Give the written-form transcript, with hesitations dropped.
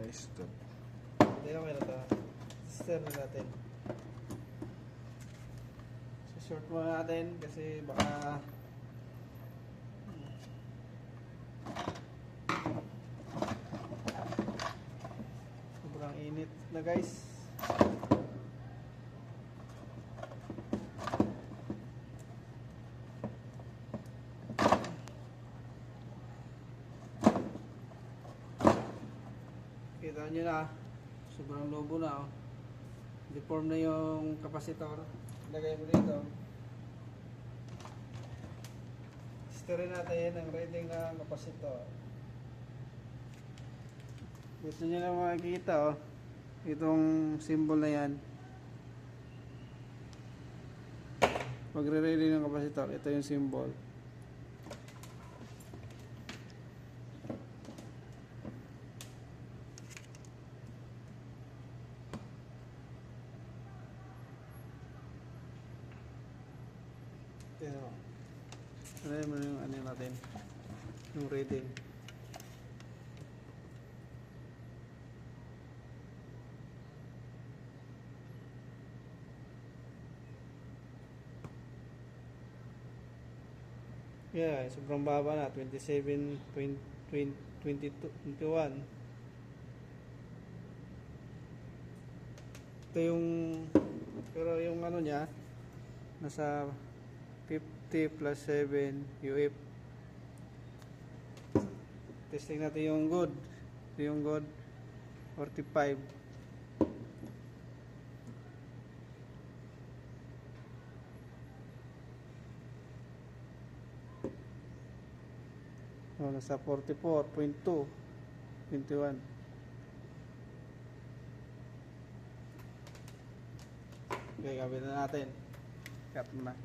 Na-stop. Hindi okay na ito. Sister na natin. So short muna natin kasi baka sobrang init na guys. Kita nyo na, sobrang lobo na, oh. Deform na yung kapasitor. Lagay mo dito. History natin ang rating ng kapasitor. Gusto nyo na makikita, oh. Itong symbol na yan. Magre-rating ng kapasitor, ito yung symbol. Ano mo yung ano natin, yung rating. Yeah, sobrang baba na, 27.21. Ito yung, pero yung ano niya nasa 50 plus 7 UF. Testing natin yung good. Ito yung good 45. So, nasa 44.2 21. Okay, gawin na natin. Cut na.